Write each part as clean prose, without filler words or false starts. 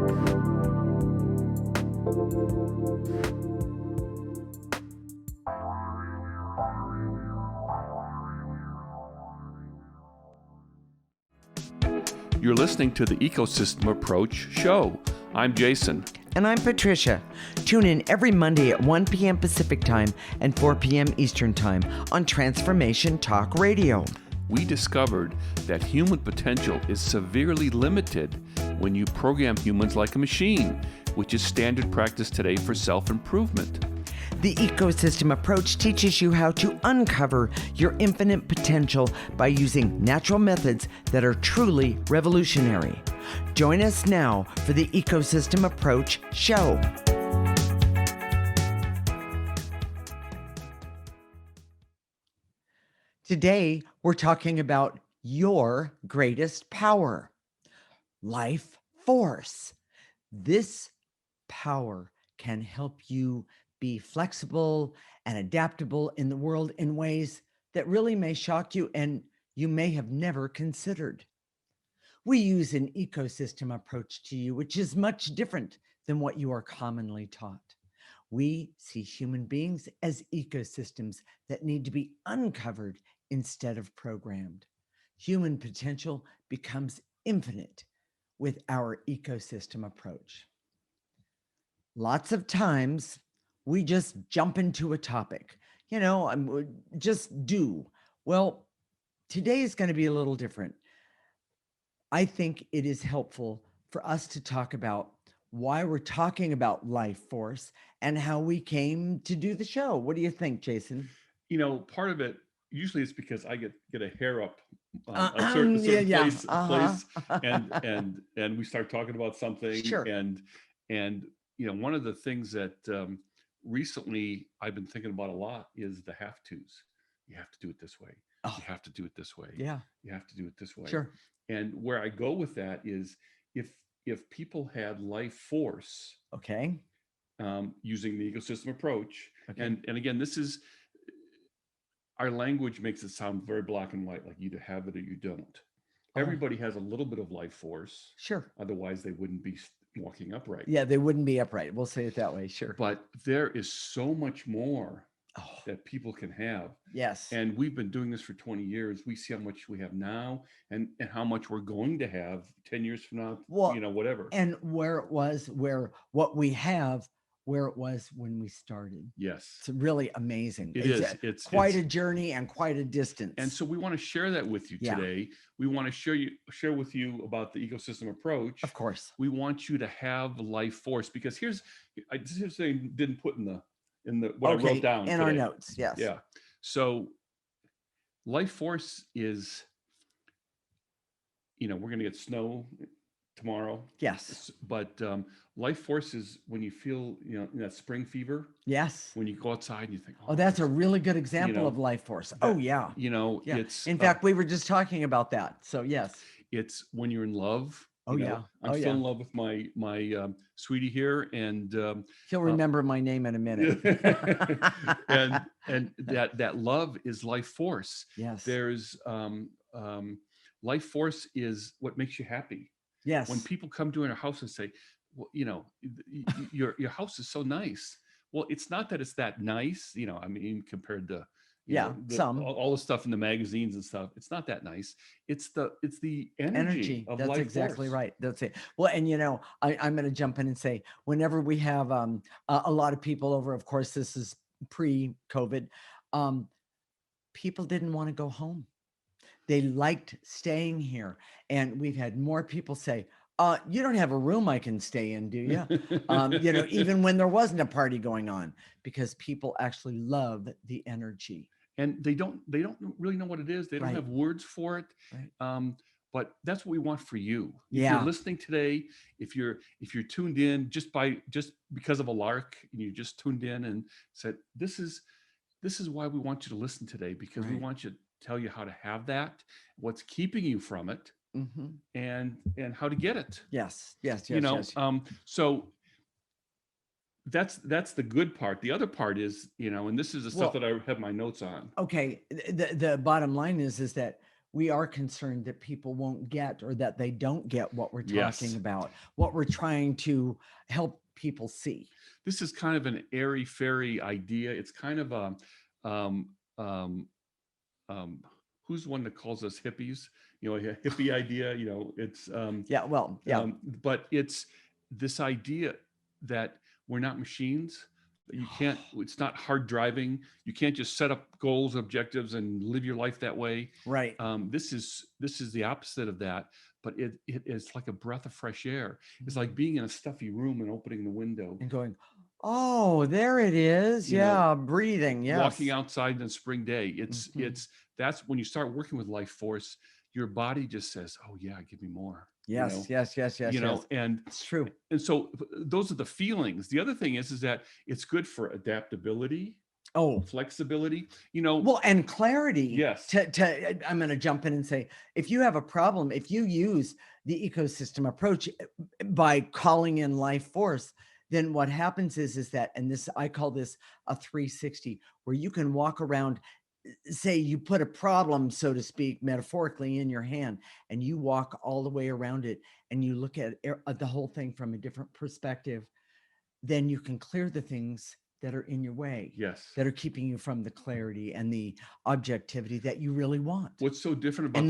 You're listening to the Ecosystem Approach show. I'm Jason. And I'm Patricia. Tune in every Monday at 1 p.m. Pacific Time and 4 p.m. Eastern Time on Transformation Talk Radio. We discovered that human potential is severely limited when you program humans like a machine, which is standard practice today for self-improvement. The Ecosystem Approach teaches you how to uncover your infinite potential by using natural methods that are truly revolutionary. Join us now for the Ecosystem Approach show. Today, we're talking about your greatest power, life force. This power can help you be flexible and adaptable in the world in ways that really may shock you and you may have never considered. We use an ecosystem approach to you, which is much different than what you are commonly taught. We see human beings as ecosystems that need to be uncovered instead of programmed. Human potential becomes infinite with our ecosystem approach. Lots of times, we just jump into a topic, just do. Well, today is going to be a little different. I think it is helpful for us to talk about why we're talking about life force and how we came to do the show. What do you think, Jason? Part of it, usually it's because I get a hair up a certain place, and we start talking about something. Sure. And one of the things that recently I've been thinking about a lot is the have-tos. You have to do it this way. Oh. You have to do it this way. Yeah. You have to do it this way. Sure. And where I go with that is if people had life force, okay, using the ecosystem approach, okay. and again, this is, our language makes it sound very black and white, like you either have it or you don't. Everybody has a little bit of life force. Sure. Otherwise, they wouldn't be walking upright. Yeah, they wouldn't be upright. We'll say it that way. Sure. But there is so much more that people can have. Yes. And we've been doing this for 20 years. We see how much we have now and how much we're going to have 10 years from now, whatever. And where it was, what we have, where it was when we started. Yes. It's really amazing. It's quite a journey and quite a distance. And so we want to share that with you today. We want to share with you about the ecosystem approach. Of course. We want you to have life force, because here's something didn't put in the what I wrote down in today. our notes. Yes. Yeah. So life force is, we're going to get snow tomorrow. Yes. But life force is when you feel, that spring fever. Yes. When you go outside and you think, that's a really good example of life force. Yeah. It's, in fact, we were just talking about that. So yes. It's when you're in love. I'm still in love with my sweetie here, and he'll remember my name in a minute. and that love is life force. Yes. There's life force is what makes you happy. Yes. When people come to our house and say, well, your house is so nice. Well, it's not that it's that nice, compared to all the stuff in the magazines and stuff. It's not that nice. It's the energy of That's life exactly force. right. That's it. Well, and I'm going to jump in and say, whenever we have a lot of people over, of course, this is pre-COVID, people didn't want to go home. They liked staying here. And we've had more people say, you don't have a room I can stay in, do you? Even when there wasn't a party going on, because people actually love the energy. And they don't really know what it is. They don't have words for it. Right. But that's what we want for you. Yeah. If you're listening today, if you're tuned in just because of a lark, and you just tuned in and said, this is why we want you to listen today, because we want you to tell you how to have that, what's keeping you from it, and how to get it. Yes. So that's the good part. The other part is, and this is the stuff that I have my notes on. Okay. The bottom line is that we are concerned that people won't get, or that they don't get what we're talking Yes. about, what we're trying to help people see. This is kind of an airy fairy idea. It's kind of a um, um, um, who's the one that calls us hippies? You know, a hippie idea. You know, it's Yeah, well, yeah. but it's this idea that we're not machines. That you can't. It's not hard driving. You can't just set up goals, objectives, and live your life that way. Right. This is the opposite of that. But it is like a breath of fresh air. It's like being in a stuffy room and opening the window And going, oh, there it is. you know, Yeah, breathing. Yes. walking outside in a spring day. Mhm. That's when you start working with life force, your body just says, oh yeah, give me more. Yes, yes, yes, yes, yes. And It's true. so those are the feelings. The other thing is that it's good for adaptability, Oh, flexibility, well, and clarity. Yes. I'm going to jump in and say, if you have a problem, if you use the ecosystem approach by calling in life force, then what happens is that, and this, I call this a 360, where you can walk around, say you put a problem, so to speak, metaphorically in your hand, and you walk all the way around it, and you look at the whole thing from a different perspective, then you can clear the things that are in your way, Yes. that are keeping you from the clarity and the objectivity that you really want. What's so different about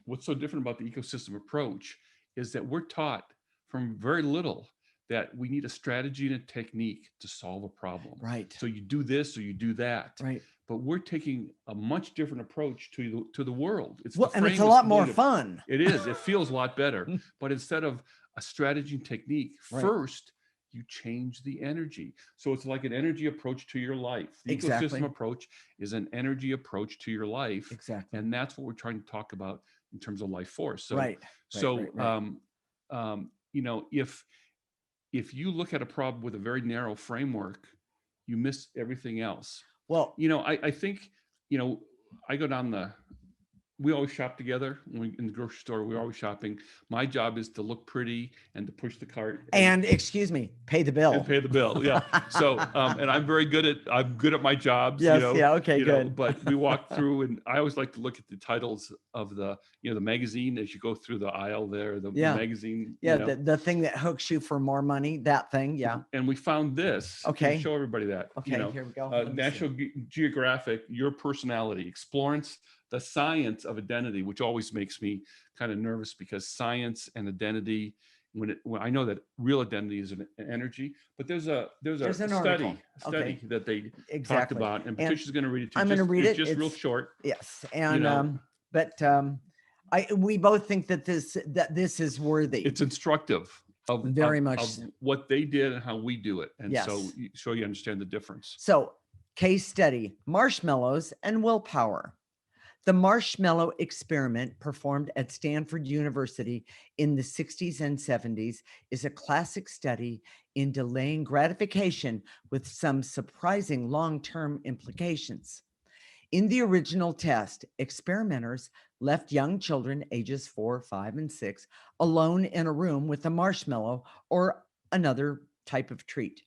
what's so different about the ecosystem approach is that we're taught from very little that we need a strategy and a technique to solve a problem. Right. So you do this or you do that. Right. But we're taking a much different approach to the world. And it's a lot more fun. It is. It feels a lot better. But instead of a strategy and technique, first you change the energy. So it's like an energy approach to your life. The ecosystem approach is an energy approach to your life. Exactly. And that's what we're trying to talk about in terms of life force. So, if you look at a problem with a very narrow framework, you miss everything else. Well, I think, I go down we always shop together in the grocery store. We're always shopping. My job is to look pretty and to push the cart. And excuse me, pay the bill. And pay the bill. Yeah. So, and I'm good at my jobs. Yes. Yeah. Okay. Good. But we walk through, and I always like to look at the titles of the magazine as you go through the aisle there. The magazine. Yeah. The thing that hooks you for more money. That thing. Yeah. And we found this. Okay. Show everybody that. Okay. Here we go. National Geographic, Your Personality, Explorance the Science of Identity, which always makes me kind of nervous because science and identity, when I know that real identity is an energy, but there's a study that they talked about, and Patricia's going to read it too. I'm going to read it. Just real short. Yes, and we both think that this is worthy. It's instructive of very much of what they did and how we do it, and so you understand the difference. So, case study: marshmallows and willpower. The marshmallow experiment, performed at Stanford University in the 60s and 70s, is a classic study in delaying gratification with some surprising long-term implications. In the original test, experimenters left young children ages 4, 5, and 6 alone in a room with a marshmallow or another type of treat.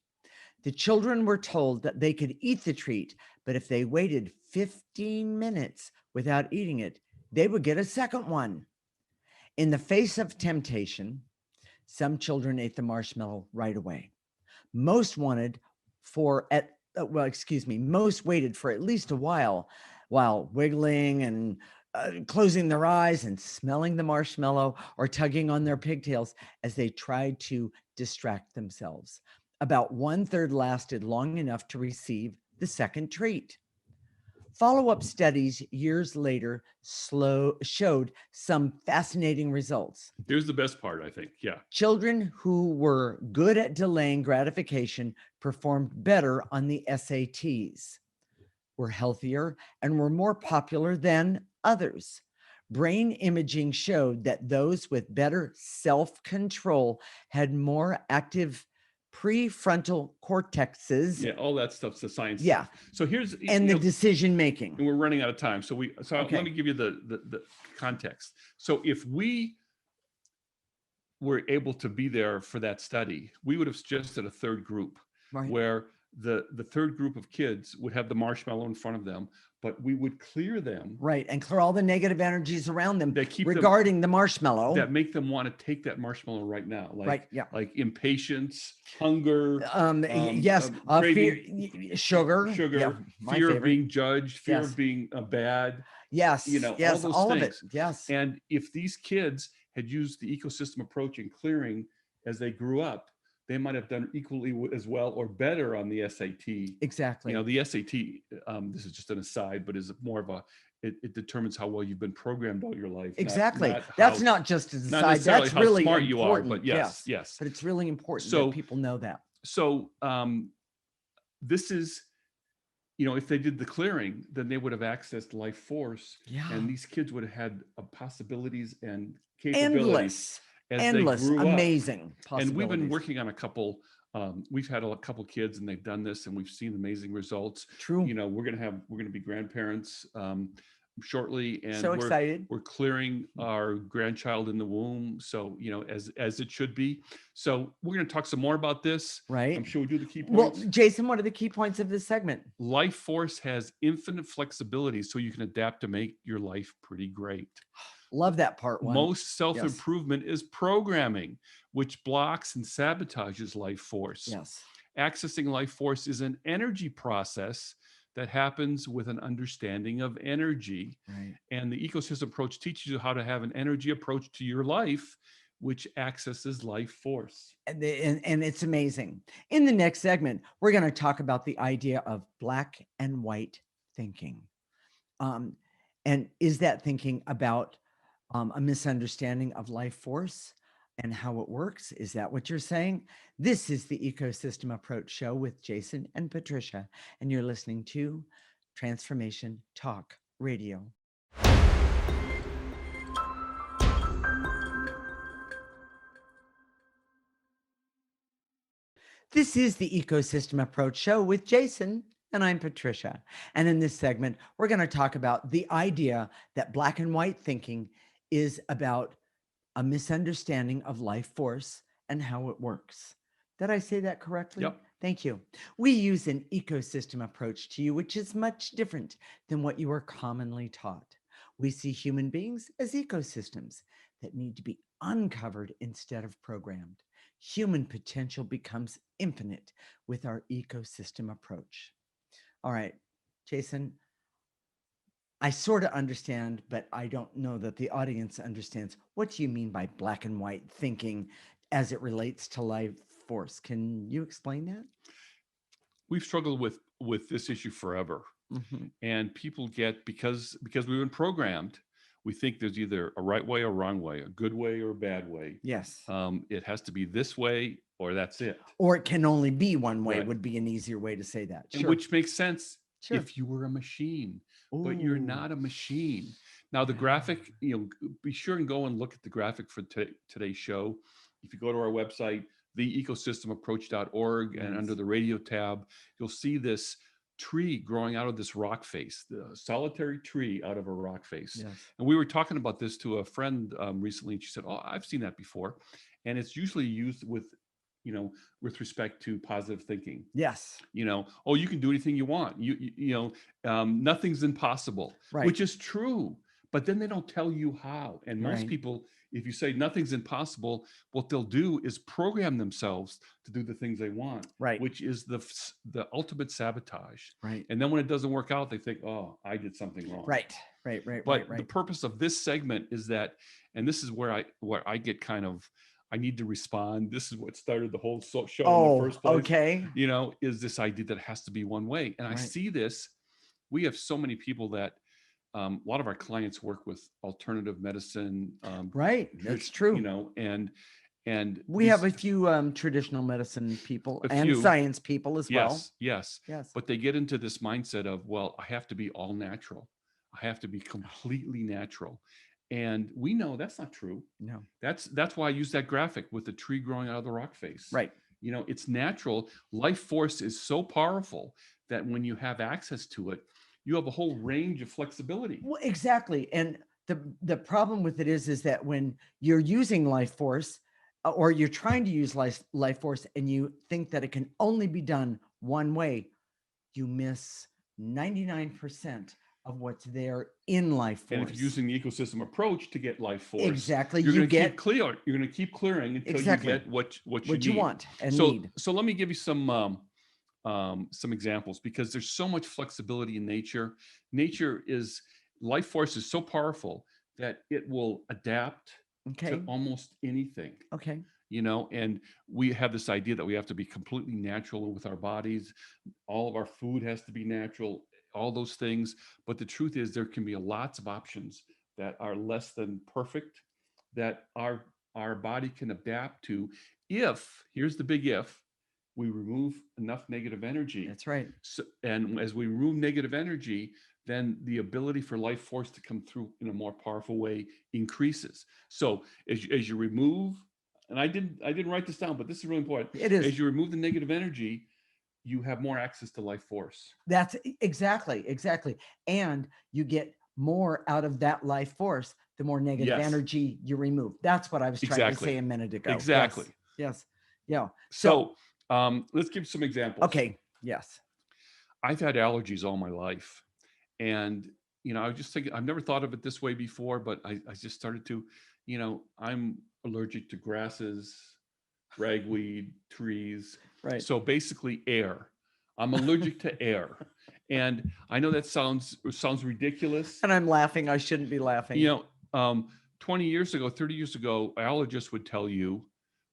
The children were told that they could eat the treat, but if they waited 15 minutes without eating it, they would get a second one. In the face of temptation, some children ate the marshmallow right away. Most waited for at least a while wiggling and closing their eyes and smelling the marshmallow or tugging on their pigtails as they tried to distract themselves. About 1/3 lasted long enough to receive the second treat. Follow-up studies years later showed some fascinating results. Here's the best part, I think. Yeah. Children who were good at delaying gratification performed better on the SATs, were healthier, and were more popular than others. Brain imaging showed that those with better self-control had more active prefrontal cortexes. Yeah, all that stuff's the science. Yeah. So here's the decision making. And we're running out of time. So let me give you the context. So if we were able to be there for that study, we would have suggested a third group where the third group of kids would have the marshmallow in front of them, but we would clear them. Right. And clear all the negative energies around them That keep regarding the marshmallow. That make them want to take that marshmallow right now. Like, right. Yeah. Like impatience, hunger. Yes. Sugar. Yeah, fear of being judged, fear of being bad. Yes. Yes. All of things. it. Yes. And if these kids had used the ecosystem approach in clearing as they grew up, they might have done equally as well or better on the SAT. Exactly. The SAT, this is just an aside, but is more of it determines how well you've been programmed all your life. Exactly. That's not just an aside. That's really smart important. You are, but yes. But it's really important that people know that. So this is, if they did the clearing, then they would have accessed life force. Yeah. And these kids would have had possibilities and capabilities. Endless, amazing possibilities. And we've been working on a couple. We've had a couple kids, and they've done this, and we've seen amazing results. True. We're gonna be grandparents shortly, and so excited. We're clearing our grandchild in the womb, so as it should be. So we're gonna talk some more about this. Right. I'm sure we do the key points. Well, Jason, what are the key points of this segment? Life force has infinite flexibility, so you can adapt to make your life pretty great. Love that part one. Most self-improvement is programming, which blocks and sabotages life force. Yes. Accessing life force is an energy process that happens with an understanding of energy. Right. And the ecosystem approach teaches you how to have an energy approach to your life, which accesses life force. And it's amazing. In the next segment, we're going to talk about the idea of black and white thinking. And is that thinking about a misunderstanding of life force and how it works? Is that what you're saying? This is the Ecosystem Approach Show with Jason and Patricia, and you're listening to Transformation Talk Radio. This is the Ecosystem Approach Show with Jason, and I'm Patricia. And in this segment, we're going to talk about the idea that black and white thinking is about a misunderstanding of life force and how it works. Did I say that correctly? Yep. Thank you. We use an ecosystem approach to you, which is much different than what you are commonly taught. We see human beings as ecosystems that need to be uncovered instead of programmed. Human potential becomes infinite with our ecosystem approach. All right, Jason, I sort of understand, but I don't know that the audience understands. What do you mean by black and white thinking as it relates to life force? Can you explain that? We've struggled with this issue forever. Mm-hmm. And people get, because we've been programmed, we think there's either a right way or wrong way, a good way or a bad way. Yes. It has to be this way or that's it. Or it can only be one way, Right. would be an easier way to say that. Sure. Which makes sense Sure. if you were a machine. Ooh. But you're not a machine. Now the graphic, be sure and go and look at the graphic for today's show. If you go to our website, theecosystemapproach.org, and under the radio tab, you'll see this tree growing out of this rock face, the solitary tree out of a rock face. Yes. And we were talking about this to a friend recently, and she said, "Oh, I've seen that before." And it's usually used with respect to positive thinking. Yes. Oh, you can do anything you want. Nothing's impossible, Right. Which is true. But then they don't tell you how. And most Right. people, if you say nothing's impossible, what they'll do is program themselves to do the things they want, Right. which is the ultimate sabotage. Right. And then when it doesn't work out, they think, "Oh, I did something wrong." Right. But the purpose of this segment is that, and this is where I get kind of, I need to respond. This is what started the whole show in the first place. Okay. Is this idea that it has to be one way. And I Right. see this. We have so many people that a lot of our clients work with alternative medicine. Right. That's true. And we have a few traditional medicine people and science people as well. Yes. But they get into this mindset of, well, I have to be all natural. I have to be completely natural. And we know that's not true. No. That's why I use that graphic with the tree growing out of the rock face. Right. It's natural. Life force is so powerful that when you have access to it, you have a whole range of flexibility. Well, exactly. And the problem with it is that when you're using life force or you're trying to use life force and you think that it can only be done one way, you miss 99% of what's there in life force. And if you're using the ecosystem approach to get life force, exactly, you're you going to get keep clear. You're going to keep clearing until exactly you get what you what need. you want and So need. so let me give you some examples, because there's so much flexibility in nature. Nature is life force is so powerful that it will adapt Okay. to almost anything. Okay. And we have this idea that we have to be completely natural with our bodies. All of our food has to be natural, all those things. But the truth is, there can be lots of options that are less than perfect, that our body can adapt to, if, here's the big if, we remove enough negative energy. That's right. So, and as we remove negative energy, then the ability for life force to come through in a more powerful way increases. So as you remove, and I didn't write this down, but this is really important. It is. As you remove the negative energy, you have more access to life force. That's exactly. And you get more out of that life force the more negative Yes. energy you remove. That's what I was trying to say a minute ago. Exactly. Yes. Yeah. So let's give some examples. Okay. Yes. I've had allergies all my life. And, I was just thinking, I've never thought of it this way before, but I just started to, I'm allergic to grasses, ragweed, trees. Right. So basically air. I'm allergic to air. And I know that sounds ridiculous. And I'm laughing. I shouldn't be laughing. 20 years ago, 30 years ago, allergists would tell you,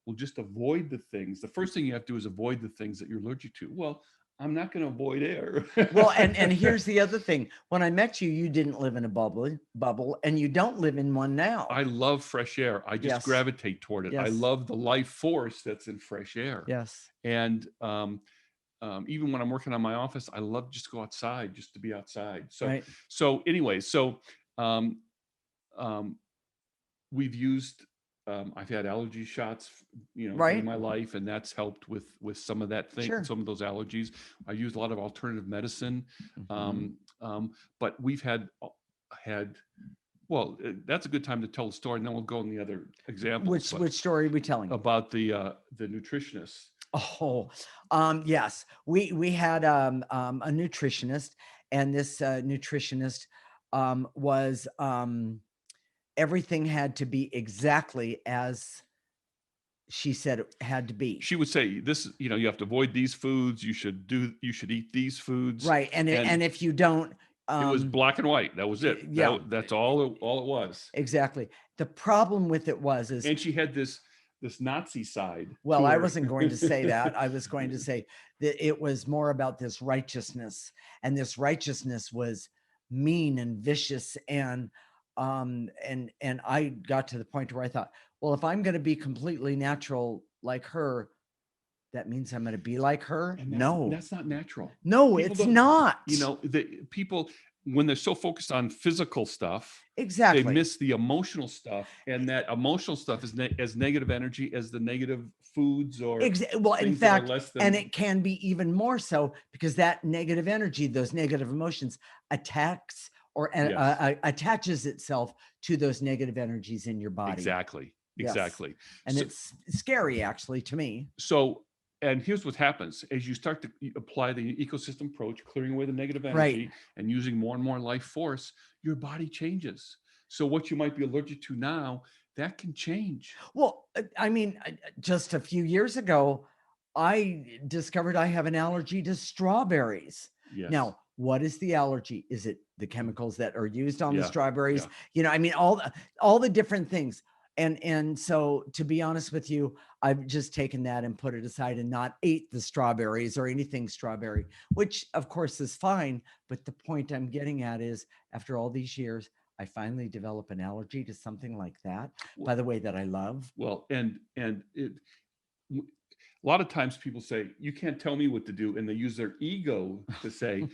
well, just avoid the things. The first thing you have to do is avoid the things that you're allergic to. Well, I'm not going to avoid air. Well, and here's the other thing. When I met you, you didn't live in a bubble, and you don't live in one now. I love fresh air. I just gravitate toward it. Yes. I love the life force that's in fresh air. Yes. And even when I'm working on my office, I love just to go outside, just to be outside. So, right. So anyway, we've used. I've had allergy shots, right. in my life, and that's helped with some of that thing, Sure. some of those allergies. I used a lot of alternative medicine, but we've had. Well, that's a good time to tell the story, and then we'll go in the other examples. Which story are we telling? About the nutritionist. Oh, yes. We had a nutritionist, and this nutritionist was everything had to be exactly as she said it had to be. She would say, this, you have to avoid these foods. You should eat these foods. Right. And if you don't, it was black and white. That was it. Yeah. That's all it was. Exactly. The problem with it was, and she had this Nazi side. Well, I wasn't going to say that. I was going to say that it was more about this righteousness, and this righteousness was mean and vicious. And I got to the point where I thought, well, if I'm going to be completely natural like her, that means I'm going to be like her. No, that's not natural. No, it's not. The people, when they're so focused on physical stuff, exactly, they miss the emotional stuff, and that emotional stuff is as negative energy as the negative foods or well, in fact, and it can be even more so, because that negative energy, those negative emotions, attacks or attaches itself to those negative energies in your body. Exactly. And so, it's scary, actually, to me. So, and here's what happens as you start to apply the ecosystem approach, clearing away the negative energy and using more and more life force, your body changes. So what you might be allergic to now, that can change. Well, I mean, just a few years ago, I discovered I have an allergy to strawberries. Yes. Now, what is the allergy? Is it the chemicals that are used on the strawberries? I mean, all the different things. And so, to be honest with you, I've just taken that and put it aside and not ate the strawberries or anything strawberry, which of course is fine. But the point I'm getting at is, after all these years, I finally develop an allergy to something like that, by the way, that I love. Well, and it, a lot of times people say, you can't tell me what to do. And they use their ego to say,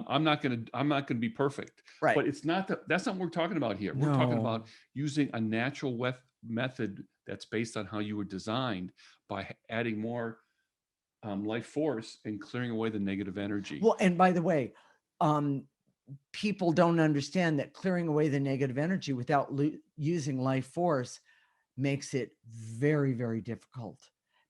I'm not going to be perfect. Right. But it's not that's not what we're talking about here. We're talking about using a natural method that's based on how you were designed, by adding more life force and clearing away the negative energy. Well, and by the way, people don't understand that clearing away the negative energy without using life force makes it very, very difficult,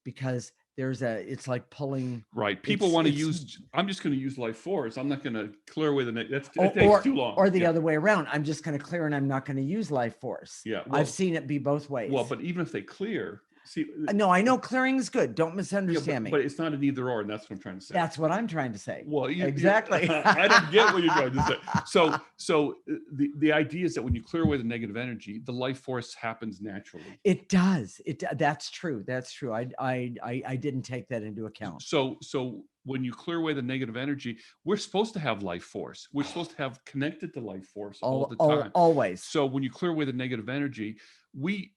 because it's like pulling, Right. People want to it's use, I'm just going to use life force. I'm not going to clear away the negative. or, It takes too long. or the Yeah. other way around. I'm just going to clear and I'm not going to use life force. Yeah. I've seen it be both ways. Well, but even if they clear, see, no, I know clearing is good. Don't yeah, misunderstand me. but it's not an either or, and that's what I'm trying to say. That's what I'm trying to say. Well, exactly. I don't get what you're trying to say. So the idea is that when you clear away the negative energy, the life force happens naturally. It does. That's true. That's true. I didn't take that into account. So when you clear away the negative energy, we're supposed to have life force. We're supposed to have connected to life force all the time. Always. So when you clear away the negative energy, we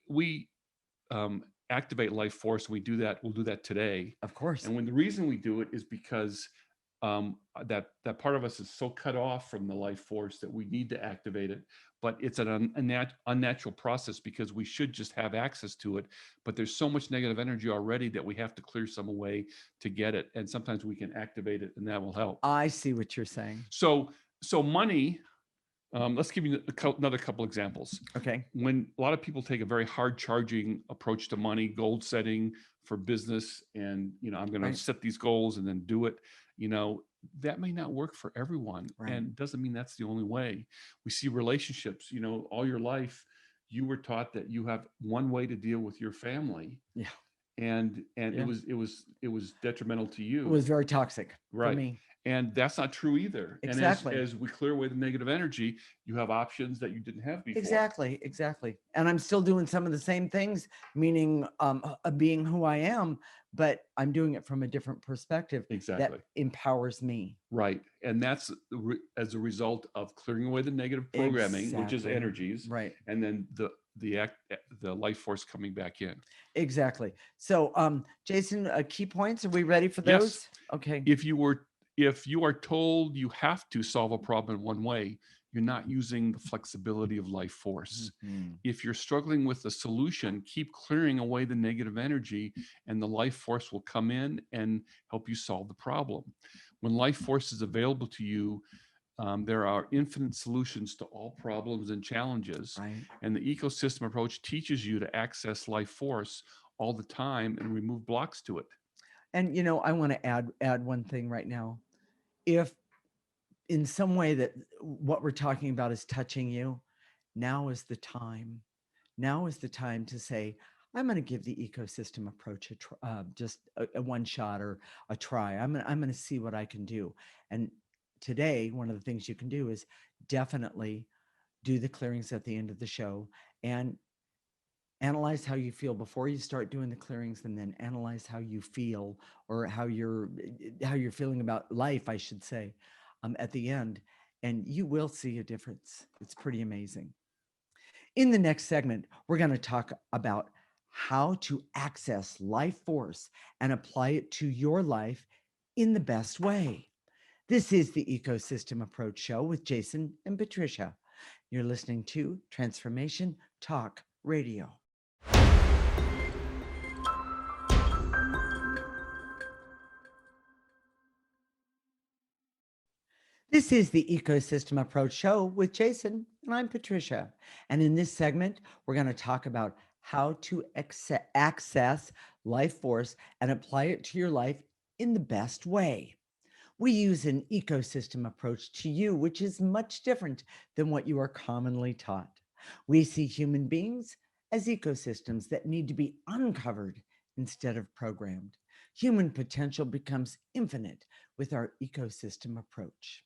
activate life force. We do that. We'll do that today. Of course. And when the reason we do it is because that part of us is so cut off from the life force that we need to activate it. But it's an unnatural process because we should just have access to it. But there's so much negative energy already that we have to clear some away to get it. And sometimes we can activate it, and that will help. I see what you're saying. So money. Let's give you another couple examples. Okay. When a lot of people take a very hard charging approach to money, goal setting for business, and I'm going to set these goals and then do it, that may not work for everyone. Right. And doesn't mean that's the only way. We see relationships, all your life, you were taught that you have one way to deal with your family. Yeah. And it was detrimental to you. It was very toxic for me. And that's not true either. Exactly. And as we clear away the negative energy, you have options that you didn't have before. Exactly. And I'm still doing some of the same things, meaning being who I am, but I'm doing it from a different perspective. Exactly. That empowers me. Right. And that's as a result of clearing away the negative programming, which is energies. Right. And then the life force coming back in. Exactly. So, Jason, key points. Are we ready for those? Yes. Okay. If you are told you have to solve a problem in one way, you're not using the flexibility of life force. Mm-hmm. If you're struggling with the solution, keep clearing away the negative energy, and the life force will come in and help you solve the problem. When life force is available to you, there are infinite solutions to all problems and challenges. Right. And the ecosystem approach teaches you to access life force all the time and remove blocks to it. And, I want to add one thing right now. If in some way that what we're talking about is touching you, now is the time. Now is the time to say, I'm going to give the ecosystem approach just a one shot or a try. I'm going to see what I can do. And today, one of the things you can do is definitely do the clearings at the end of the show and analyze how you feel before you start doing the clearings, and then analyze how you feel, or how you're feeling about life, I should say, at the end, and you will see a difference. It's pretty amazing. In the next segment, we're going to talk about how to access life force and apply it to your life in the best way. This is the Ecosystem Approach Show with Jason and Patricia. You're listening to Transformation Talk Radio. This is the Ecosystem Approach Show with Jason, and I'm Patricia. And in this segment, we're going to talk about how to access life force and apply it to your life in the best way. We use an ecosystem approach to you, which is much different than what you are commonly taught. We see human beings as ecosystems that need to be uncovered instead of programmed. Human potential becomes infinite with our ecosystem approach.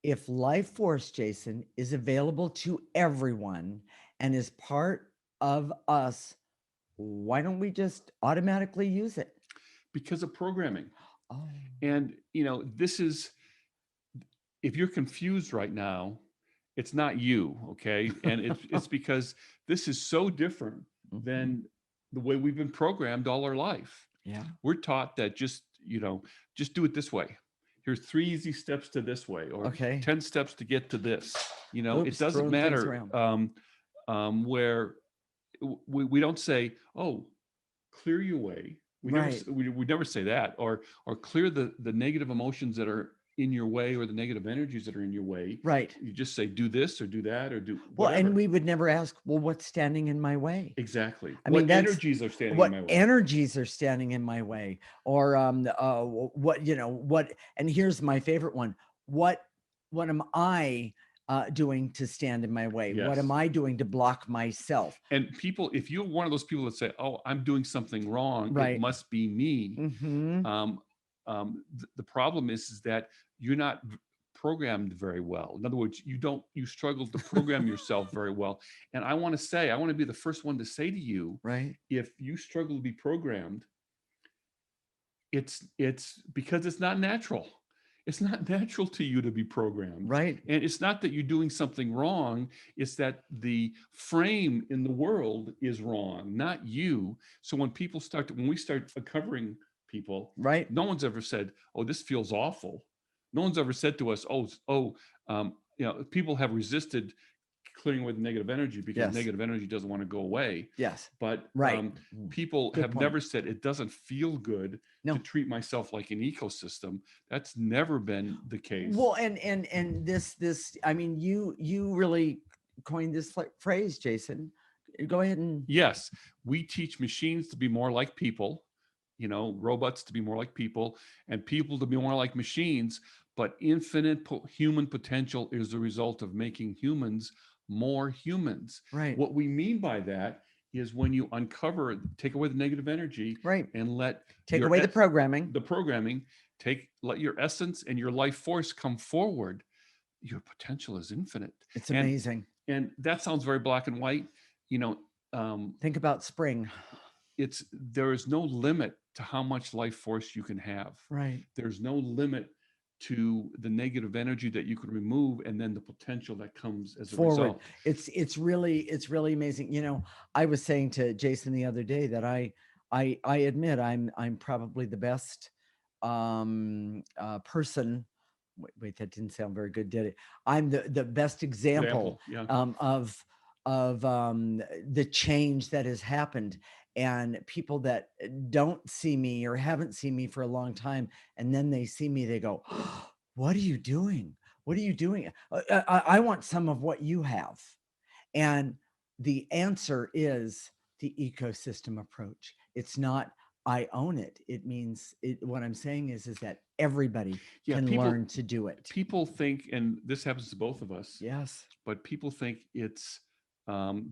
If life force, Jason, is available to everyone and is part of us, why don't we just automatically use it? Because of programming. Oh. And, this is, if you're confused right now, it's not you, okay? And it's because this is so different than the way we've been programmed all our life. Yeah. We're taught that just do it this way. Here's 3 easy steps to this way, or 10 steps to get to this. It doesn't matter where we don't say, oh, clear your way. We never say that, or clear the negative emotions that are in your way or the negative energies that are in your way. Right. You just say, do this or do that or do Well, and whatever. we would never ask, well, what's standing in my way? Exactly. I mean, What that's energies are standing in what my way? energies are standing in my way, or what, what. And here's my favorite one: what am I doing to stand in my way? What am Yes. I doing to block myself? And people, if you're one of those people that say, "Oh, I'm doing something wrong, it Right. must be me," Mm-hmm. the problem is that you're not programmed very well. In other words, you struggle to program yourself very well. And I want to be the first one to say to you, Right. if you struggle to be programmed, it's because it's not natural. It's not natural to you to be programmed. Right. And it's not that you're doing something wrong, it's that the frame in the world is wrong, not you. So when we start uncovering people, Right. no one's ever said, "Oh, this feels awful." No one's ever said to us, people have resisted clearing away the negative energy because Yes. negative energy doesn't want to go away. Yes. But Right. people Good have point. never said it doesn't feel good to No. treat myself like an ecosystem. That's never been the case. Well, and this, I mean, you really coined this phrase, Jason. Go ahead and Yes, we teach machines to be more like people, robots to be more like people, and people to be more like machines. But infinite human potential is the result of making humans more humans. right. What we mean by that is when you take away the negative energy, Right. and let Take away the programming. let your essence and your life force come forward, your potential is infinite. It's amazing. And that sounds very black and white. Think about spring. There is no limit to how much life force you can have. Right. There's no limit to the negative energy that you can remove, and then the potential that comes as a result. It's really amazing. I was saying to Jason the other day that I admit I'm probably the best person. Wait, that didn't sound very good, did it? I'm the best example, Yeah. Of the change that has happened, and people that don't see me or haven't seen me for a long time, and then they see me, they go, oh, what are you doing? What are you doing? I want some of what you have. And the answer is the ecosystem approach. It's not I own it. It means what I'm saying is that everybody can learn to do it. People think, and this happens to both of us. Yes. But people think it's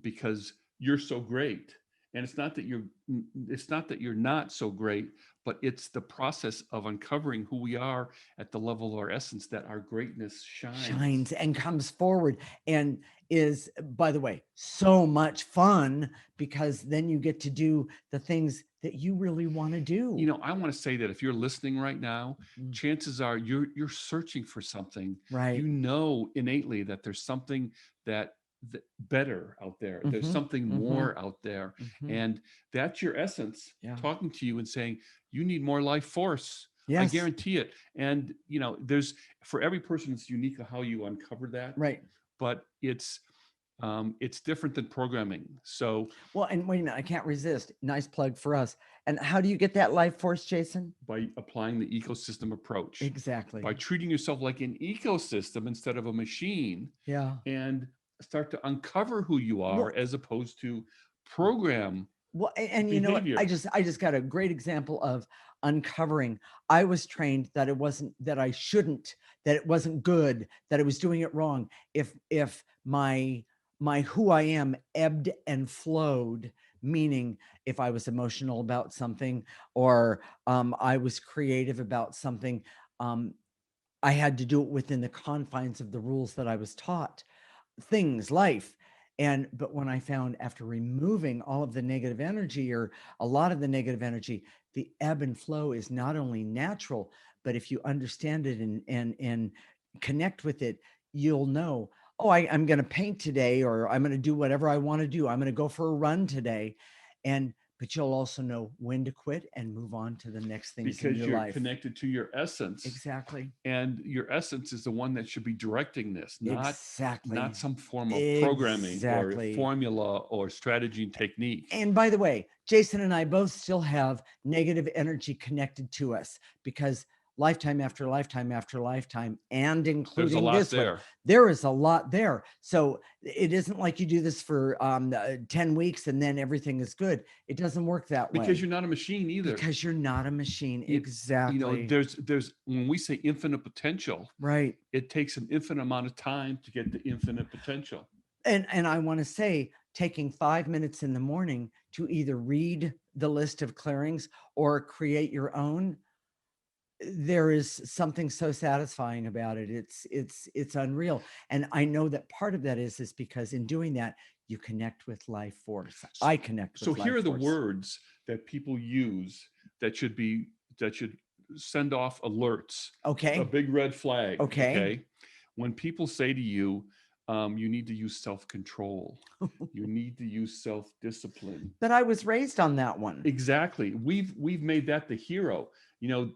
because you're so great. And it's not that you're not so great, but it's the process of uncovering who we are at the level of our essence that our greatness shines and comes forward, and is, by the way, so much fun, because then you get to do the things that you really want to do. I want to say that if you're listening right now, chances are you're searching for something. Right. Innately that there's something that better out there. There's something more out there. And that's your essence talking to you and saying, you need more life force. Yes. I guarantee it. And, there's, for every person, it's unique how you uncover that. Right. But it's different than programming. So, well, and wait a minute, I can't resist. Nice plug for us. And how do you get that life force, Jason? By applying the ecosystem approach. Exactly. By treating yourself like an ecosystem instead of a machine. Yeah. And start to uncover who you are, as opposed to program. Well, and behavior. I just got a great example of uncovering. I was trained that it wasn't, that I shouldn't, that it wasn't good, that I was doing it wrong. If my who I am ebbed and flowed, meaning if I was emotional about something, or I was creative about something, I had to do it within the confines of the rules that I was taught. Life. But when I found, after removing all of the negative energy, or a lot of the negative energy, the ebb and flow is not only natural, but if you understand it and connect with it, you'll know, oh, I'm going to paint today, or I'm going to do whatever I want to do. I'm going to go for a run today. But you'll also know when to quit and move on to the next things in your life. Because you're connected to your essence. Exactly. And your essence is the one that should be directing this, not some form of programming or formula or strategy and technique. And by the way, Jason and I both still have negative energy connected to us, because lifetime after lifetime after lifetime, and There's a including lot this one. there. There is a lot there. So it isn't like you do this for 10 weeks and then everything is good. It doesn't work that way. Because you're not a machine either. Because you're not a machine. Exactly. You know, there's when we say infinite potential, right. it takes an infinite amount of time to get the infinite potential. And I want to say, taking 5 minutes in the morning to either read the list of clearings or create your own, there is something so satisfying about it. It's unreal. And I know that part of that is because in doing that, you connect with life force. I connect with So life here are the force. words that people use that should send off alerts. Okay. A big red flag. Okay. When people say to you, you need to use self-control. You need to use self-discipline. But I was raised on that one. Exactly. We've made that the hero. You know,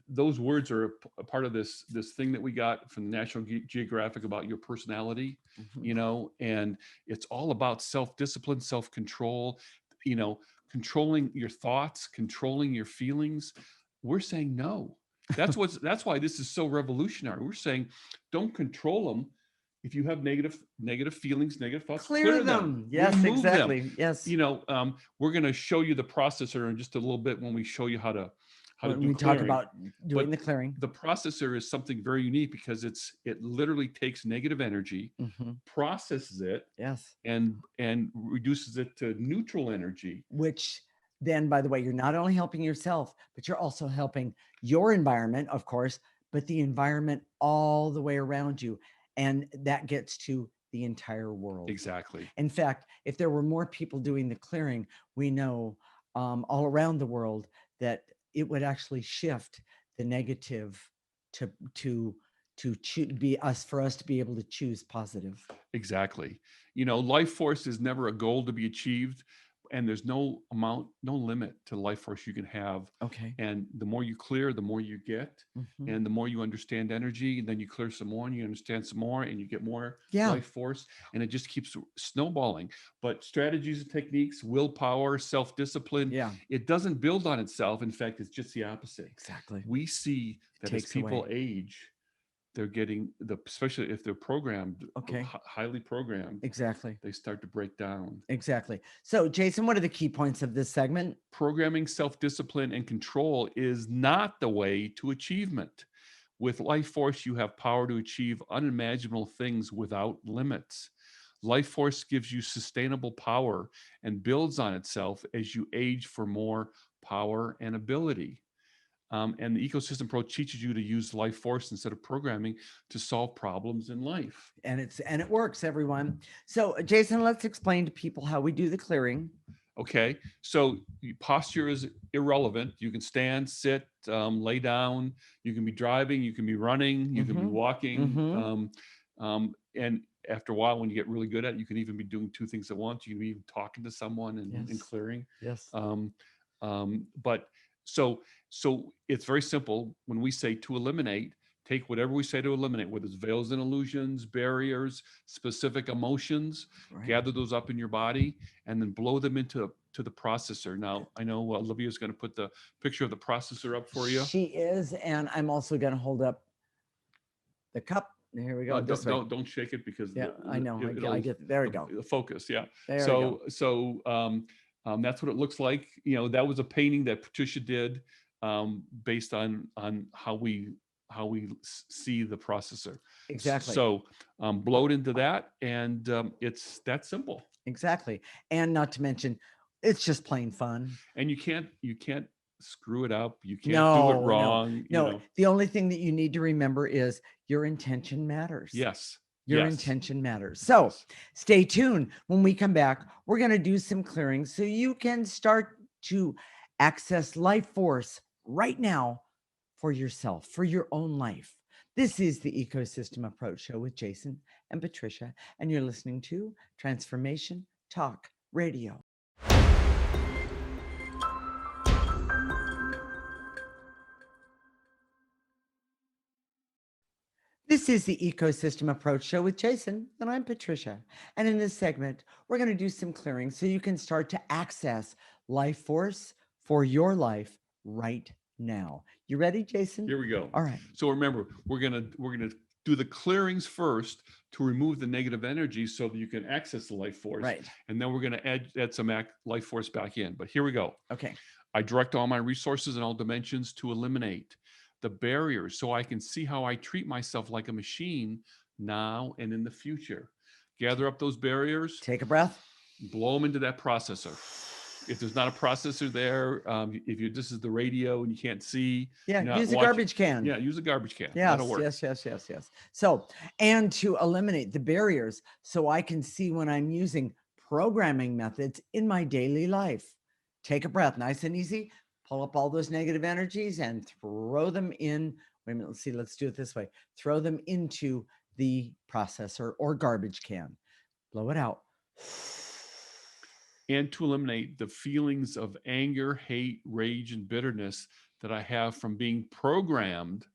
those words are a part of this thing that we got from the National Geographic about your personality, you know, and it's all about self-discipline, self-control, you know, controlling your thoughts, controlling your feelings. We're saying no. That's why this is so revolutionary. We're saying don't control them. If you have negative feelings, negative thoughts, clear them. Yes, remove exactly. them. Yes. You know, we're going to show you the processor in just a little bit when we show you how to when do we clearing. talk about doing the clearing. The processor is something very unique because it literally takes negative energy, processes it, yes, and reduces it to neutral energy. Which then, by the way, you're not only helping yourself, but you're also helping your environment, of course, but the environment all the way around you. And that gets to the entire world. Exactly. In fact, if there were more people doing the clearing, we know all around the world that it would actually shift the negative to for us to be able to choose positive. Exactly. You know, life force is never a goal to be achieved, and there's no limit to life force you can have. Okay. And the more you clear, the more you get, and the more you understand energy, and then you clear some more, and you understand some more, and you get more life force, and it just keeps snowballing. But strategies and techniques, willpower, self-discipline, it doesn't build on itself. In fact, it's just the opposite. Exactly. We see that as people age, they're getting especially if they're programmed, highly programmed. Exactly. They start to break down. Exactly. So, Jason, what are the key points of this segment? Programming, self-discipline, and control is not the way to achievement. With life force, you have power to achieve unimaginable things without limits. Life force gives you sustainable power and builds on itself as you age for more power and ability. And the ecosystem approach teaches you to use life force instead of programming to solve problems in life. And it works, everyone. So, Jason, let's explain to people how we do the clearing. Okay, so posture is irrelevant. You can stand, sit, lay down. You can be driving. You can be running. You can be walking. And after a while, when you get really good at it, you can even be doing two things at once. You can be even talking to someone and clearing. Yes. But so it's very simple. When we say to eliminate, take whatever we say to eliminate, whether it's veils and illusions, barriers, specific emotions, gather those up in your body, and then blow them into the processor. Now, I know Olivia's going to put the picture of the processor up for you. She is, and I'm also going to hold up the cup. Here we go. Don't shake it because I know. I get there. We go. The focus, yeah. There so that's what it looks like. You know, that was a painting that Patricia did based on how we see the processor. Exactly. So blow it into that, and it's that simple. Exactly. And not to mention, it's just plain fun. And you can't screw it up. You can't do it wrong. No. The only thing that you need to remember is your intention matters. Yes. Your intention matters. So stay tuned. When we come back, we're going to do some clearing so you can start to access life force right now for yourself, for your own life. This is the Ecosystem Approach Show with Jason and Patricia, and you're listening to Transformation Talk Radio. This is the Ecosystem Approach Show with Jason, and I'm Patricia. And in this segment, we're going to do some clearing so you can start to access life force for your life right now. You ready, Jason? Here we go. All right. So remember, we're gonna do the clearings first to remove the negative energy so that you can access the life force. Right. And then we're gonna add some life force back in. But here we go. Okay. I direct all my resources in all dimensions to eliminate the barriers so I can see how I treat myself like a machine now and in the future. Gather up those barriers, Take a breath. blow them into that processor. If there's not a processor there, if you this is the radio and you can't see, Yeah, you're not use a watching- garbage can. Yeah, use a garbage can. Yes, That'll work. yes. So, and to eliminate the barriers so I can see when I'm using programming methods in my daily life. Take a breath, nice and easy. Pull up all those negative energies and throw them in. Wait a minute, let's do it this way. Throw them into the processor or garbage can. Blow it out. And to eliminate the feelings of anger, hate, rage, and bitterness that I have from being programmed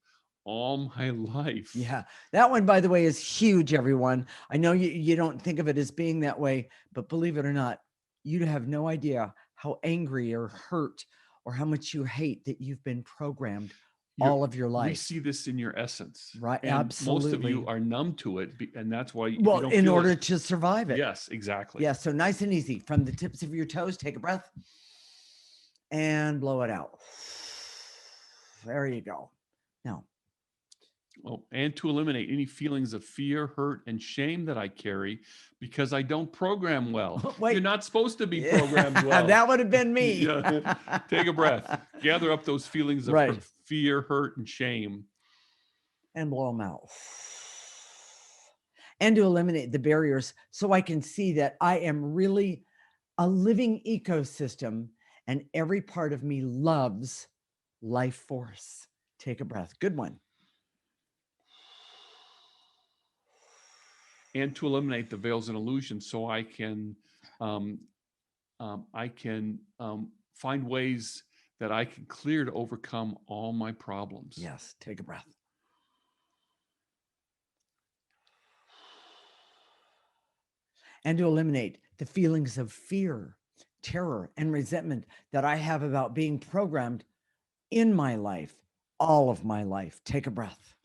all my life. Yeah, that one, by the way, is huge, everyone. I know you don't think of it as being that way, but believe it or not, you have no idea how angry or hurt or how much you hate that you've been programmed all of your We life. see this in your essence. Right, And absolutely. most of you are numb to it, and that's why you Well, don't in feel order it. to survive it. Yes, exactly. Yeah, so nice and easy. From the tips of your toes, take a breath and blow it out. There you go. Now, Oh, and to eliminate any feelings of fear, hurt, and shame that I carry because I don't program well. Wait. You're not supposed to be programmed well. That would have been me. Yeah. Take a breath. Gather up those feelings of Right. fear, hurt, and shame. And blow them out. And to eliminate the barriers so I can see that I am really a living ecosystem and every part of me loves life force. Take a breath. Good one. And to eliminate the veils and illusions so I can find ways that I can clear to overcome all my problems. Yes, take a breath. And to eliminate the feelings of fear, terror, and resentment that I have about being programmed in my life, all of my life. Take a breath.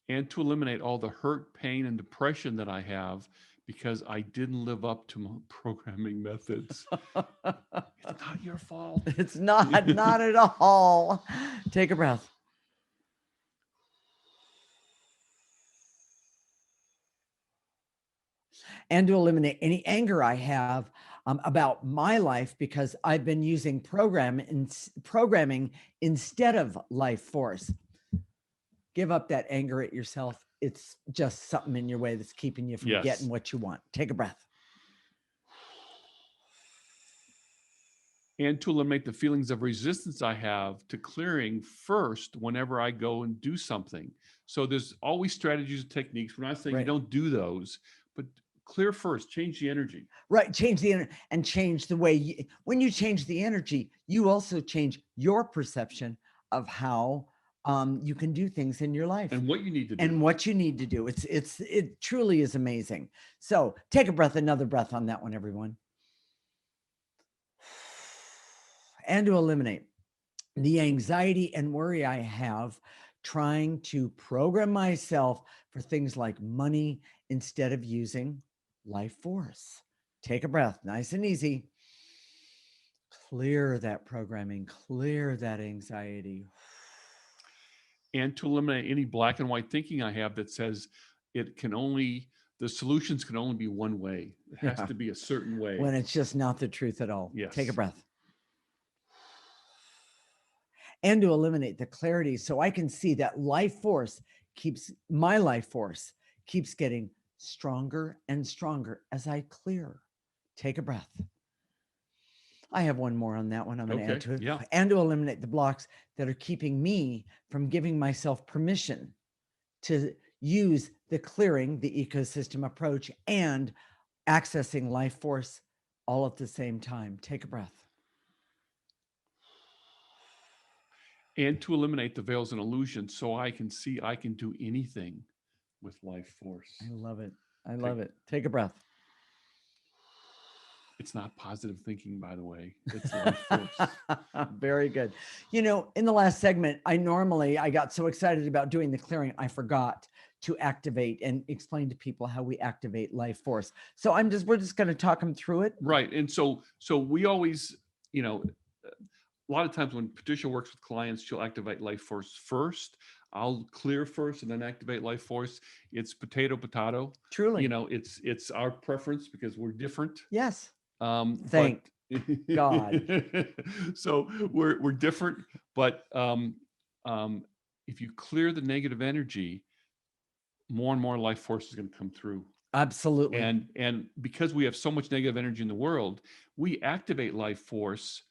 And to eliminate all the hurt, pain, and depression that I have because I didn't live up to my programming methods. It's not your fault. It's not at all. Take a breath. And to eliminate any anger I have about my life because I've been using programming instead of life force. Give up that anger at yourself. It's just something in your way that's keeping you from getting what you want. Take a breath. And to eliminate the feelings of resistance I have to clearing first whenever I go and do something. So there's always strategies and techniques. We're not saying you don't do those, but clear first, change the energy. Right. Change the energy and change the way when you change the energy, you also change your perception of how you can do things in your life and what you need to do. And what you need to do. It truly is amazing. So take a breath, another breath on that one, everyone. And to eliminate the anxiety and worry I have trying to program myself for things like money instead of using life force. Take a breath, nice and easy. Clear that programming, clear that anxiety. And to eliminate any black and white thinking I have that says the solutions can only be one way. It has to be a certain way. When it's just not the truth at all. Yes. Take a breath. And to eliminate the clarity so I can see that my life force keeps getting stronger and stronger as I clear. Take a breath. I have one more on that one. I'm going to add to it. Yeah. And to eliminate the blocks that are keeping me from giving myself permission to use the clearing, the ecosystem approach, and accessing life force all at the same time. Take a breath. And to eliminate the veils and illusions so I can see I can do anything with life force. I love it. I love it. Take a breath. It's not positive thinking, by the way. It's life force. Very good. In the last segment, I got so excited about doing the clearing, I forgot to activate and explain to people how we activate life force. So we're just going to talk them through it. Right. And so we always, a lot of times when Patricia works with clients, she'll activate life force first. I'll clear first and then activate life force. It's potato. Truly. It's our preference because we're different. Yes. But Thank God. so we're different, but if you clear the negative energy, more and more life force is going to come through. Absolutely. And because we have so much negative energy in the world, we activate life force,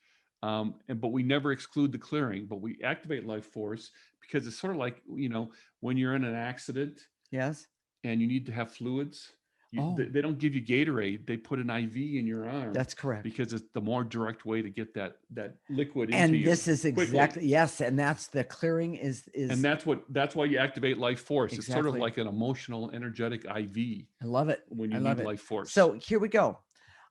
but we never exclude the clearing. But we activate life force because it's sort of like when you're in an accident. Yes. And you need to have fluids. Oh. They don't give you Gatorade. They put an IV in your arm. That's correct. Because it's the more direct way to get that liquid into And you. this is exactly quickly. Yes, and that's the clearing is. And that's why you activate life force. Exactly. It's sort of like an emotional, energetic IV. I love it. When you need life force. So here we go.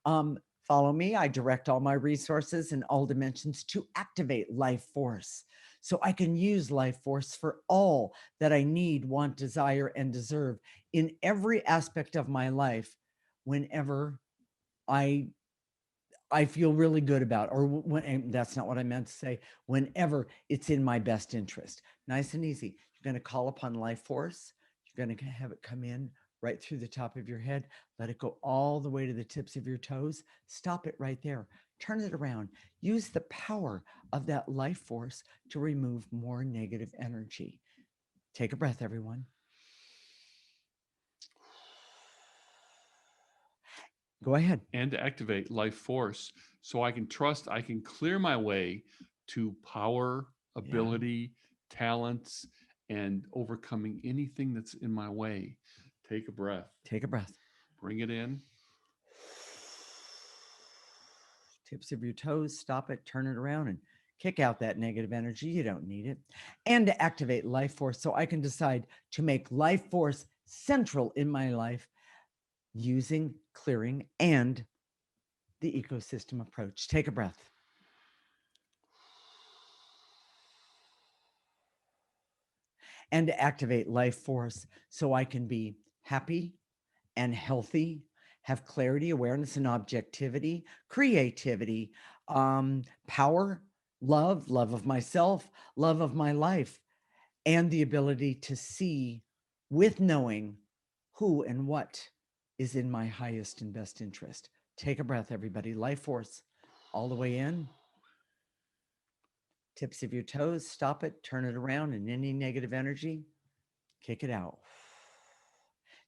Follow me. I direct all my resources in all dimensions to activate life force, so I can use life force for all that I need, want, desire, and deserve in every aspect of my life whenever I feel really good about, or when, that's not what I meant to say, whenever it's in my best interest. Nice and easy. You're going to call upon life force. You're going to have it come in right through the top of your head. Let it go all the way to the tips of your toes. Stop it right there. Turn it around. Use the power of that life force to remove more negative energy. Take a breath, everyone. Go ahead. And to activate life force so I can trust I can clear my way to power, ability, talents, and overcoming anything that's in my way. Take a breath. Take a breath. Bring it in. Tips of your toes, stop it, turn it around, and kick out that negative energy. You don't need it. And to activate life force so I can decide to make life force central in my life using clearing and the ecosystem approach. Take a breath. And to activate life force so I can be happy and healthy, have clarity, awareness, and objectivity, creativity, power, love of myself, love of my life, and the ability to see with knowing who and what is in my highest and best interest. Take a breath, everybody. Life force all the way in. Tips of your toes, stop it, turn it around, and any negative energy, kick it out.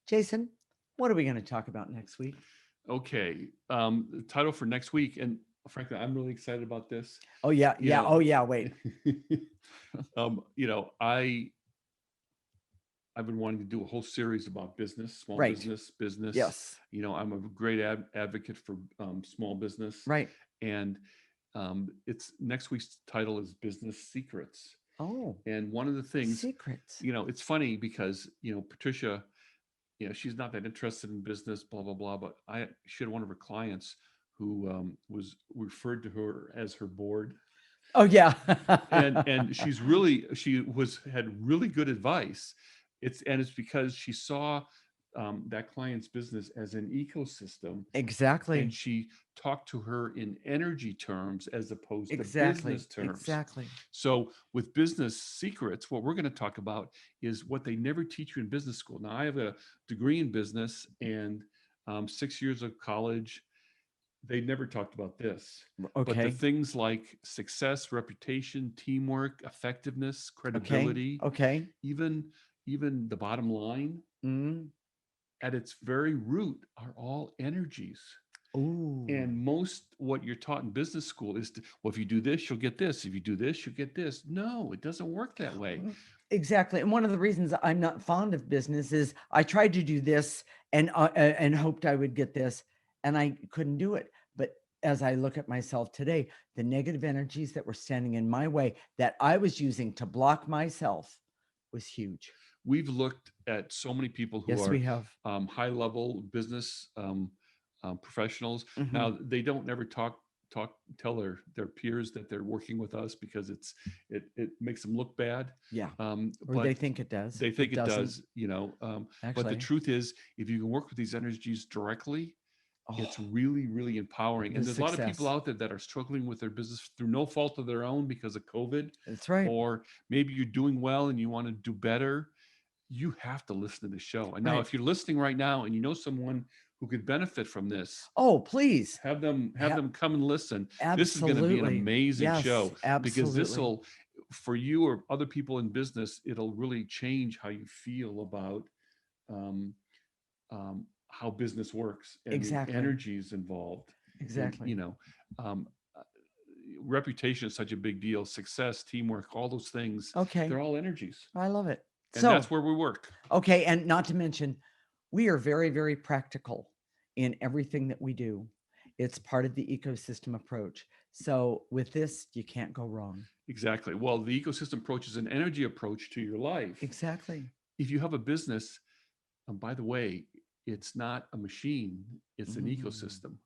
Jason, what are we going to talk about next week? Okay. The title for next week, and frankly, I'm really excited about this. Oh, yeah. Yeah. Oh, yeah. Wait. I've been wanting to do a whole series about business, small business. Yes. I'm a great advocate for small business. Right. And it's next week's title is Business Secrets. Oh. And one of the things, secrets. It's funny because, Patricia, she's not that interested in business, blah, blah, blah. But she had one of her clients who was referred to her as her board. Oh, yeah. and she had really good advice. It's because she saw that client's business as an ecosystem. Exactly. And she talked to her in energy terms as opposed to business terms. Exactly. So with Business Secrets, what we're going to talk about is what they never teach you in business school. Now, I have a degree in business and 6 years of college. They never talked about this. Okay. But the things like success, reputation, teamwork, effectiveness, credibility, even the bottom line, at its very root are all energies. Ooh. And most what you're taught in business school is, if you do this, you'll get this. If you do this, you'll get this. No, it doesn't work that way. Exactly. And one of the reasons I'm not fond of business is I tried to do this and hoped I would get this, and I couldn't do it. But as I look at myself today, the negative energies that were standing in my way that I was using to block myself was huge. We've looked at so many people who we have high-level business professionals. Mhm. Now they don't never tell their peers that they're working with us because it makes them look bad. Yeah. Or But they think it does. they think it doesn't, does, but the actually. truth is, if you can work with these energies directly, it's Oh, really, really empowering. the And there's a lot of people success. out there that are struggling with their business through no fault of their own because of COVID, That's right. or maybe you're doing well and you want to do better. You have to listen to the show. And now, Right. if you're listening right now and you know someone who could benefit from this, Oh, please. have them Ha- come and listen. This is going to be an Absolutely. amazing Yes, show, because this absolutely. will, for you or other people in business, it'll really change how you feel about how business works and the Exactly. energies involved. And, Exactly. um, uh, reputation is such a big deal. Success, teamwork, all those things, Okay. they're all energies. I love it. And So, that's where we work. okay. And not to mention, we are very, very practical in everything that we do. It's part of the ecosystem approach. So, with this, you can't go wrong. Exactly. Well, the ecosystem approach is an energy approach to your life. Exactly. If you have a business, by the way, it's not a machine, it's an ecosystem.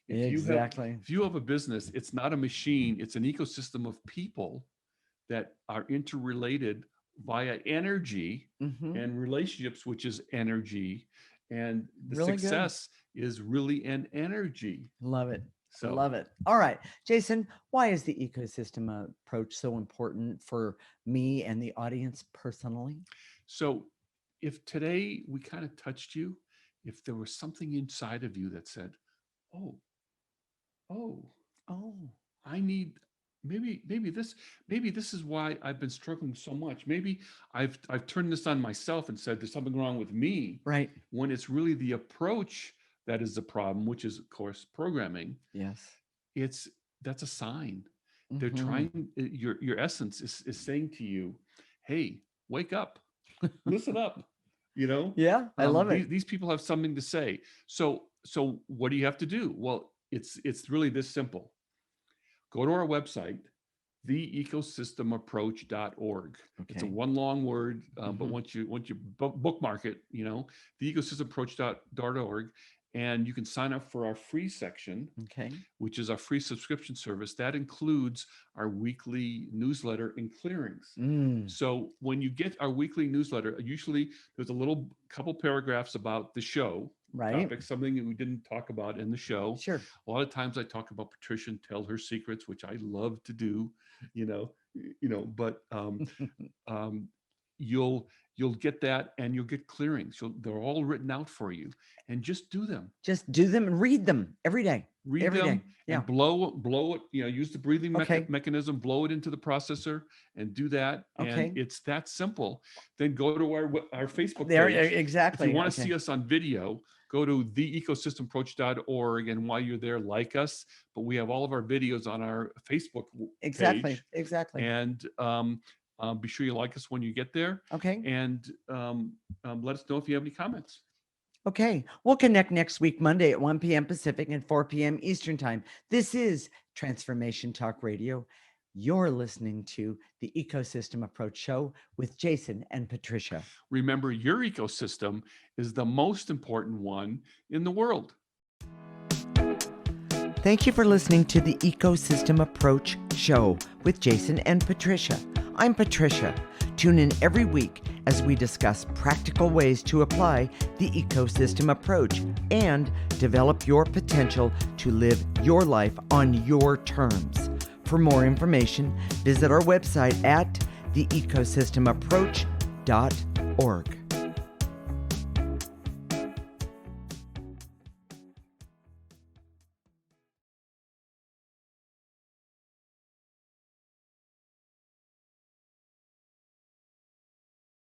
Exactly. If you have a business, it's not a machine, it's an ecosystem of people that are interrelated via energy Mhm. and relationships, which is energy. And the Really good. success is really an energy. Love it. So Love it. All right, Jason, why is the ecosystem approach so important for me and the audience personally? So if today we kind of touched you, if there was something inside of you that said, oh, Oh, I need, maybe this is why I've been struggling so much. Maybe I've turned this on myself and said there's something wrong with me, right. when it's really the approach that is the problem, which is of course programming. Yes. That's a sign. They're Mhm. trying, your essence is saying to you, hey, wake up, listen up. Yeah, I love it. These people have something to say. So what do you have to do? Well, it's really this simple. Go to our website, theecosystemapproach.org. It's a Okay. one long word, but Mhm. once you bookmark it, theecosystemapproach.org, and you can sign up for our free section, Okay. which is our free subscription service. That includes our weekly newsletter and clearings. Mm, So when you get our weekly newsletter, usually there's a little couple paragraphs about the show right. topic, something that we didn't talk about in the show. Sure. A lot of times I talk about Patricia and tell her secrets, which I love to do, but you'll get that, and you'll get clearings. They're all written out for you, and just do them. Just do them and read them every day. Read every them day. Yeah. and blow it, use the breathing Okay. mechanism, blow it into the processor and do that. Okay. And it's that simple. Then go to our Facebook There, page. exactly. If you want to Okay. see us on video, go to theecosystemapproach.org, and while you're there, like us. But we have all of our videos on our Facebook Exactly. page. Exactly. And be sure you like us when you get there. Okay. And let us know if you have any comments. Okay. We'll connect next week, Monday at 1 p.m. Pacific and 4 p.m. Eastern Time. This is Transformation Talk Radio. You're listening to the Ecosystem Approach Show with Jason and Patricia. Remember, your ecosystem is the most important one in the world. Thank you for listening to the Ecosystem Approach Show with Jason and Patricia. I'm Patricia. Tune in every week as we discuss practical ways to apply the ecosystem approach and develop your potential to live your life on your terms. For more information, visit our website at theecosystemapproach.org.